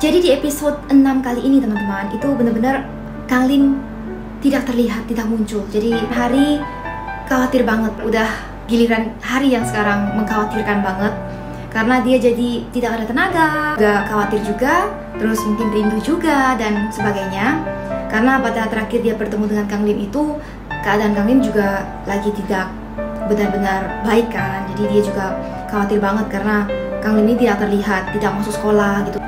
Jadi di episode 6 kali ini teman-teman, itu benar-benar Kang Lin tidak terlihat, tidak muncul. Jadi Hari khawatir banget, udah giliran Hari yang sekarang mengkhawatirkan banget. Karena dia jadi tidak ada tenaga, gak khawatir juga, terus mungkin rindu juga dan sebagainya. Karena pada terakhir dia bertemu dengan Kang Lim itu, keadaan Kang Lim juga lagi tidak benar-benar baik kan. Jadi dia juga khawatir banget karena Kang Lim ini tidak terlihat, tidak masuk sekolah gitu.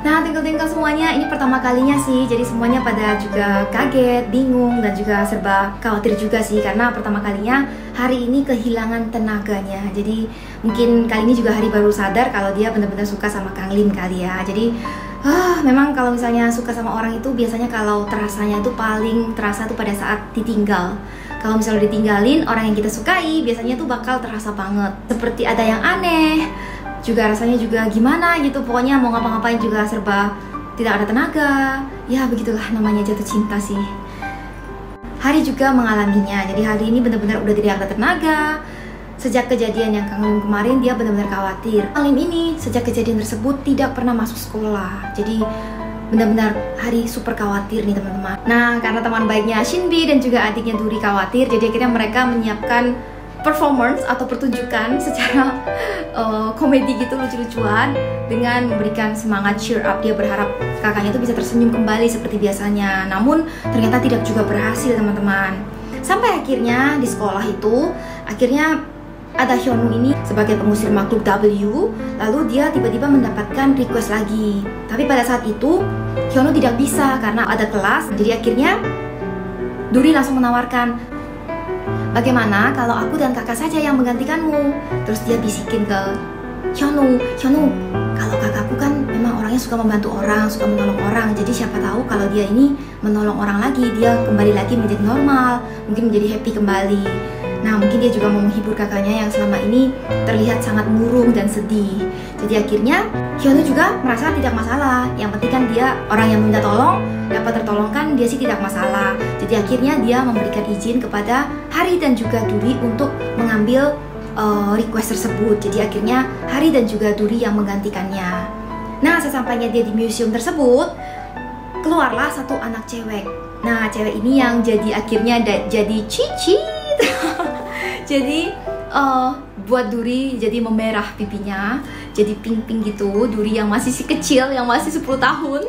Nah, tinggal semuanya, ini pertama kalinya sih, jadi semuanya pada juga kaget, bingung, dan juga serba khawatir juga sih, karena pertama kalinya Hari ini kehilangan tenaganya. Jadi mungkin kali ini juga Hari baru sadar kalau dia benar-benar suka sama Kang Lim kali ya. Jadi memang kalau misalnya suka sama orang itu biasanya kalau terasanya itu paling terasa tuh pada saat ditinggal. Kalau misalnya ditinggalin orang yang kita sukai, biasanya tuh bakal terasa banget, seperti ada yang aneh, juga rasanya juga gimana gitu, pokoknya mau ngapa-ngapain juga serba tidak ada tenaga. Ya begitulah namanya jatuh cinta sih. Hari juga mengalaminya, jadi Hari ini benar-benar udah tidak ada tenaga. Sejak kejadian yang Kang Lim kemarin, dia benar-benar khawatir. Kang Lim ini sejak kejadian tersebut tidak pernah masuk sekolah, jadi benar-benar Hari super khawatir nih teman-teman. Nah, karena teman baiknya Shinbi dan juga adiknya Duri khawatir, jadi akhirnya mereka menyiapkan performance atau pertunjukan secara komedi gitu, lucu-lucuan, dengan memberikan semangat cheer up. Dia berharap kakaknya itu bisa tersenyum kembali seperti biasanya. Namun ternyata tidak juga berhasil teman-teman. Sampai akhirnya di sekolah itu, akhirnya ada Hyunwoo ini sebagai pengusir makhluk W. Lalu dia tiba-tiba mendapatkan request lagi. Tapi pada saat itu Hyunwoo tidak bisa karena ada kelas. Jadi akhirnya Duri langsung menawarkan, bagaimana kalau aku dan kakak saja yang menggantikanmu? Terus dia bisikin ke Hyunwoo, kalau kakakku kan memang orangnya suka membantu orang, suka menolong orang. Jadi siapa tahu kalau dia ini menolong orang lagi, dia kembali lagi menjadi normal, mungkin menjadi happy kembali. Nah, mungkin dia juga mau menghibur kakaknya yang selama ini terlihat sangat murung dan sedih. Jadi akhirnya Hyunwoo juga merasa tidak masalah. Yang penting kan dia orang yang minta tolong, dapat tertolongkan, dia sih tidak masalah. Jadi akhirnya dia memberikan izin kepada Hari dan juga Duri untuk mengambil request tersebut. Jadi akhirnya Hari dan juga Duri yang menggantikannya. Nah, sesampainya dia di museum tersebut, keluarlah satu anak cewek. Nah, cewek ini yang jadi akhirnya jadi cicit. Jadi buat Duri jadi memerah pipinya, jadi pink-pink gitu. Duri yang masih si kecil, yang masih 10 tahun.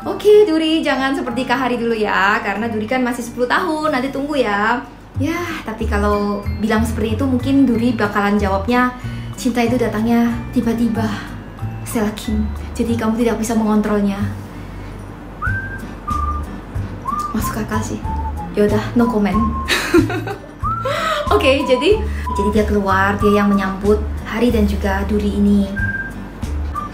Oke, Duri jangan seperti Kak Hari dulu ya, karena Duri kan masih 10 tahun, nanti tunggu ya. Ya, tapi kalau bilang seperti itu mungkin Duri bakalan jawabnya, cinta itu datangnya tiba-tiba, Selakin. Jadi kamu tidak bisa mengontrolnya. Masuk akal sih. Yaudah, no comment. Oke, jadi dia keluar, dia yang menyambut Hari dan juga Duri ini.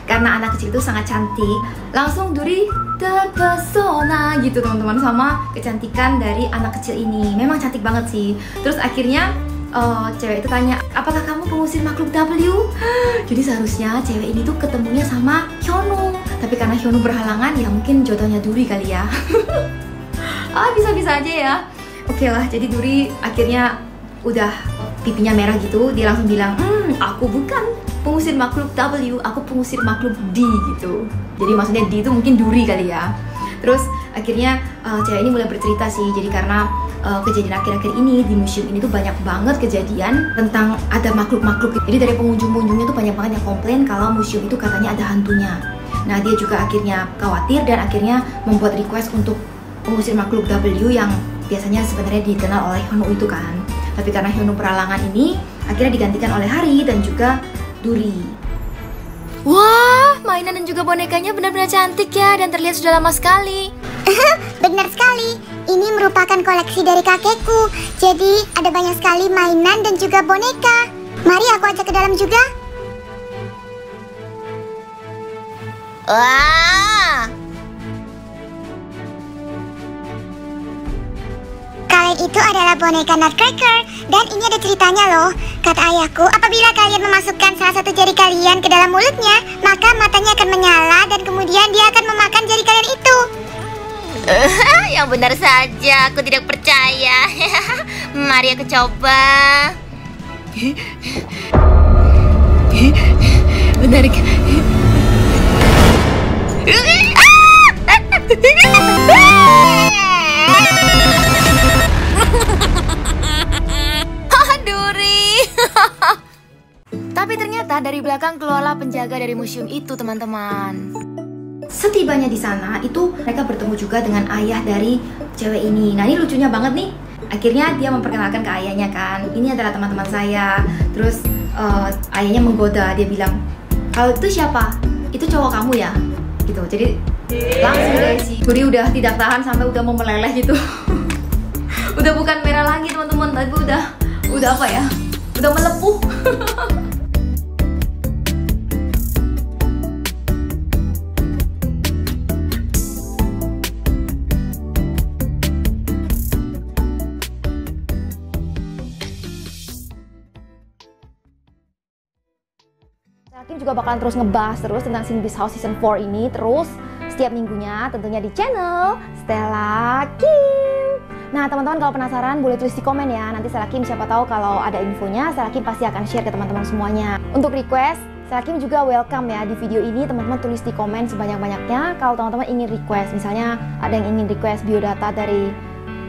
Karena anak kecil itu sangat cantik, langsung Duri terpesona gitu teman-teman sama kecantikan dari anak kecil ini. Memang cantik banget sih. Terus akhirnya cewek itu tanya, apakah kamu pengusir makhluk W? Jadi seharusnya cewek ini tuh ketemunya sama Hyunwoo, tapi karena Hyunwoo berhalangan, ya mungkin jodohnya Duri kali ya. Bisa-bisa aja ya. Oke lah, jadi Duri akhirnya udah pipinya merah gitu, dia langsung bilang, aku bukan pengusir makhluk W, aku pengusir makhluk D gitu. Jadi maksudnya D itu mungkin Duri kali ya. Terus akhirnya cewek ini mulai bercerita sih. Jadi karena kejadian akhir-akhir ini di museum ini tuh banyak banget kejadian tentang ada makhluk-makhluk. Jadi dari pengunjung-pengunjungnya tuh banyak banget yang komplain kalau museum itu katanya ada hantunya. Nah, dia juga akhirnya khawatir dan akhirnya membuat request untuk pengusir makhluk W yang biasanya sebenarnya dikenal oleh Hyunwoo itu kan. Tapi karena Hyunwoo peralangan ini, akhirnya digantikan oleh Hari dan juga Duri. Wah, mainan dan juga bonekanya benar-benar cantik ya, dan terlihat sudah lama sekali. Benar sekali, ini merupakan koleksi dari kakekku. Jadi ada banyak sekali mainan dan juga boneka. Mari aku ajak ke dalam juga. Wah, Kalian itu adalah boneka Nutcracker. Dan ini ada ceritanya loh. Kata ayahku, apabila kalian memasukkan salah satu jari kalian ke dalam mulutnya, maka matanya akan menyala dan kemudian dia akan memakan jari kalian itu. yang benar saja, aku tidak percaya. Mari aku coba. Benar. Duri. Tapi ternyata dari belakang keluarlah penjaga dari museum itu, teman-teman. Setibanya di sana, itu mereka bertemu juga dengan ayah dari cewek ini. Nah, ini lucunya banget nih. Akhirnya dia memperkenalkan ke ayahnya kan, ini adalah teman-teman saya. Terus ayahnya menggoda, dia bilang, kalau itu siapa? Itu cowok kamu ya? Gitu. Jadi langsung deh si Guri udah tidak tahan sampai udah mau meleleh gitu. Udah bukan merah lagi teman-teman, tapi udah apa ya? Udah melepuh. Kim juga bakalan terus ngebahas terus tentang Sin Beast House Season 4 ini terus setiap minggunya tentunya di channel Stella Kim. Nah teman-teman kalau penasaran boleh tulis di komen ya, nanti Stella Kim siapa tahu kalau ada infonya Stella Kim pasti akan share ke teman-teman semuanya. Untuk request Stella Kim juga welcome ya di video ini, teman-teman tulis di komen sebanyak-banyaknya kalau teman-teman ingin request, misalnya ada yang ingin request biodata dari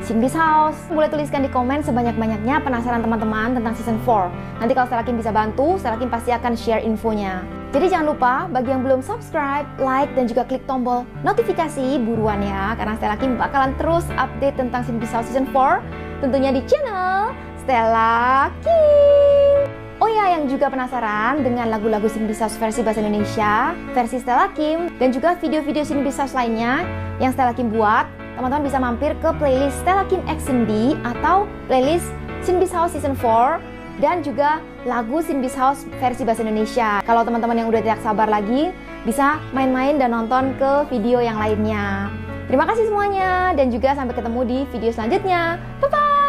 Sin Beast House, boleh tuliskan di komen sebanyak-banyaknya penasaran teman-teman tentang season 4. Nanti kalau Stella Kim bisa bantu, Stella Kim pasti akan share infonya. Jadi jangan lupa bagi yang belum subscribe, like, dan juga klik tombol notifikasi buruan ya, karena Stella Kim bakalan terus update tentang Sin Beast House season 4 tentunya di channel Stella Kim. Oh ya, yang juga penasaran dengan lagu-lagu Sin Beast House versi bahasa Indonesia, versi Stella Kim, dan juga video-video Sin Beast House lainnya yang Stella Kim buat, teman-teman bisa mampir ke playlist Stella Kim X Cindy atau playlist Sin Beast House Season 4 dan juga lagu Sin Beast House versi bahasa Indonesia. Kalau teman-teman yang udah tidak sabar lagi, bisa main-main dan nonton ke video yang lainnya. Terima kasih semuanya dan juga sampai ketemu di video selanjutnya. Bye-bye!